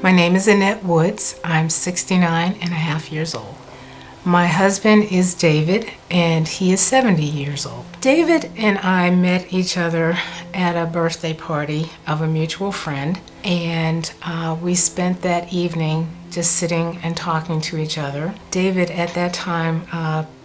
My name is Annette Woods. I'm 69 and a half years old. My husband is David, and he is 70 years old. David and I met each other at a birthday party of a mutual friend, and we spent that evening just sitting and talking to each other. David at that time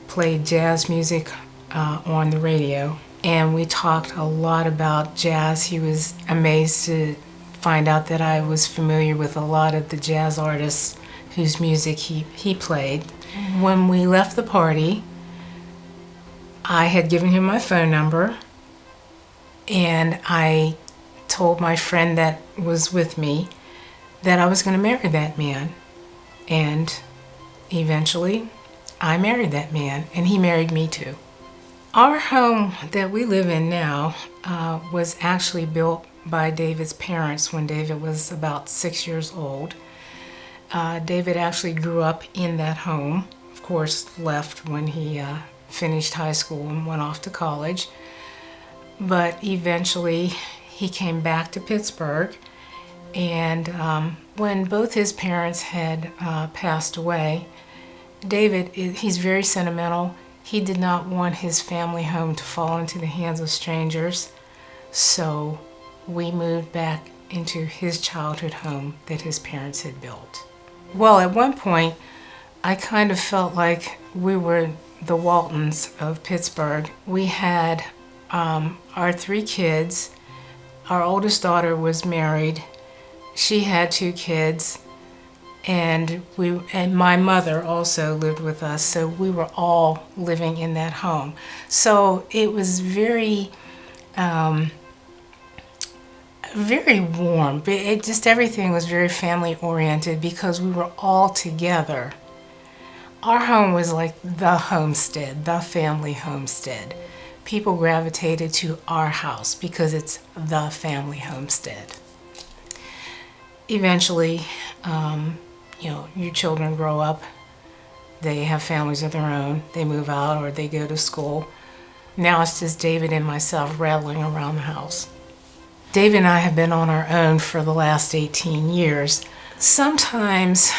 played jazz music on the radio, and we talked a lot about jazz. He was amazed to find out that I was familiar with a lot of the jazz artists whose music he played. When we left the party, I had given him my phone number, and I told my friend that was with me that I was going to marry that man. And eventually, I married that man, and he married me too. Our home that we live in now was actually built by David's parents when David was about 6 years old. David actually grew up in that home, of course left when he finished high school and went off to college. But eventually he came back to Pittsburgh, and when both his parents had passed away, David, he's very sentimental. He did not want his family home to fall into the hands of strangers, so we moved back into his childhood home that his parents had built. Well, at one point, I kind of felt like we were the Waltons of Pittsburgh. We had our 3 kids. Our oldest daughter was married. She had 2 kids, and my mother also lived with us, so we were all living in that home. So it was very warm. Everything was very family oriented because we were all together. Our home was like the homestead, the family homestead. People gravitated to our house because it's the family homestead. Eventually, your children grow up, they have families of their own, they move out or they go to school. Now it's just David and myself rattling around the house. David and I have been on our own for the last 18 years. Sometimes,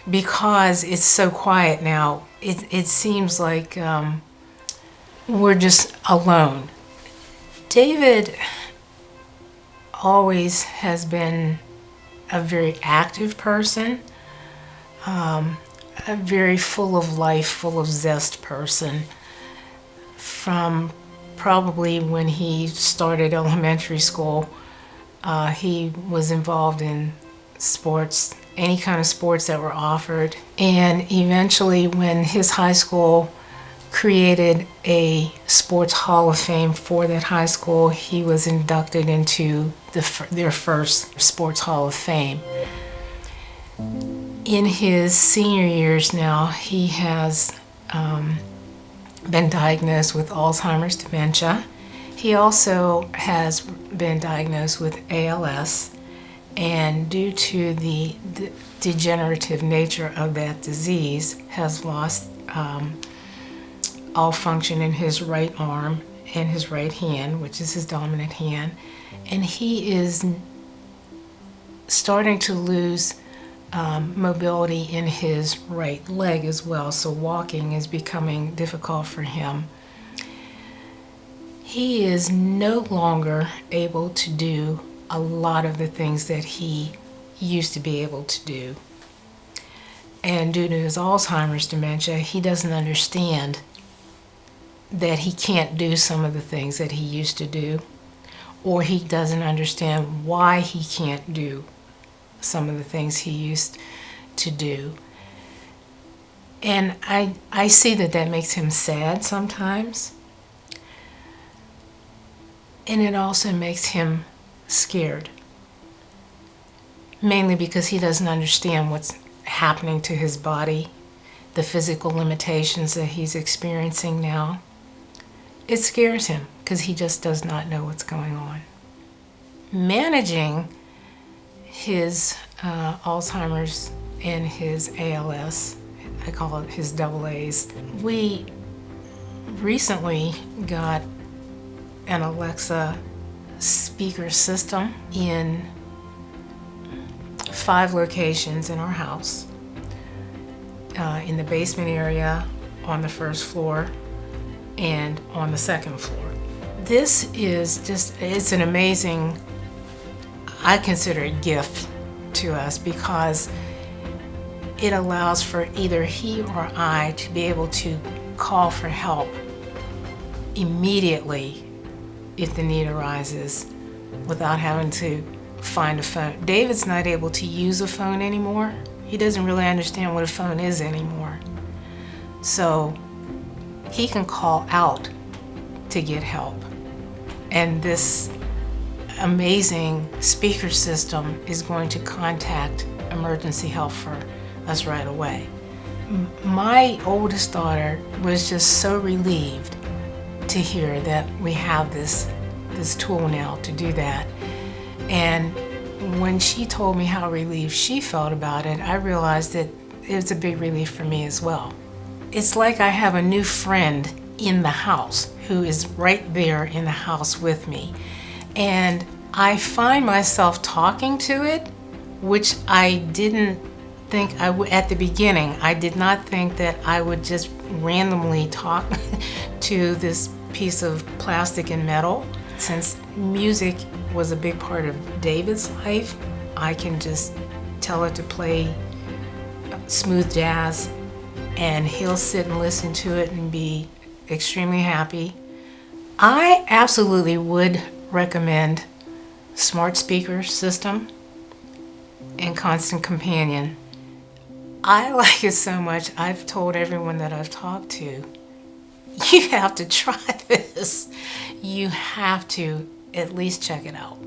because it's so quiet now, it seems like we're just alone. David always has been a very active person, a very full of life, full of zest person. From probably when he started elementary school, he was involved in sports, any kind of sports that were offered. And eventually, when his high school created a sports hall of fame for that high school, he was inducted into their first sports hall of fame. In his senior years now, he has been diagnosed with Alzheimer's dementia. He also has been diagnosed with ALS, and due to the degenerative nature of that disease, has lost all function in his right arm and his right hand, which is his dominant hand, and he is starting to lose mobility in his right leg as well, so walking is becoming difficult for him. He is no longer able to do a lot of the things that he used to be able to do. And due to his Alzheimer's dementia, he doesn't understand that he can't do some of the things that he used to do, or he doesn't understand why he can't do some of the things he used to do. And I see that makes him sad sometimes. And it also makes him scared. Mainly because he doesn't understand what's happening to his body, the physical limitations that he's experiencing now. It scares him because he just does not know what's going on. Managing his Alzheimer's and his ALS, I call it his double A's. We recently got an Alexa speaker system in 5 locations in our house, in the basement area, on the first floor, and on the second floor. This is just, it's an amazing, I consider it a gift to us, because it allows for either he or I to be able to call for help immediately if the need arises without having to find a phone. David's not able to use a phone anymore. He doesn't really understand what a phone is anymore. So he can call out to get help. And this amazing speaker system is going to contact emergency help for us right away. My oldest daughter was just so relieved to hear that we have this tool now to do that. And when she told me how relieved she felt about it, I realized that it was a big relief for me as well. It's like I have a new friend in the house who is right there in the house with me. And I find myself talking to it, which I didn't think I would at the beginning. I did not think that I would just randomly talk to this piece of plastic and metal. Since music was a big part of David's life, I can just tell it to play smooth jazz, and he'll sit and listen to it and be extremely happy. I absolutely would recommend smart speaker system and Constant Companion. I like it so much, I've told everyone that I've talked to, you have to try this. You have to at least check it out.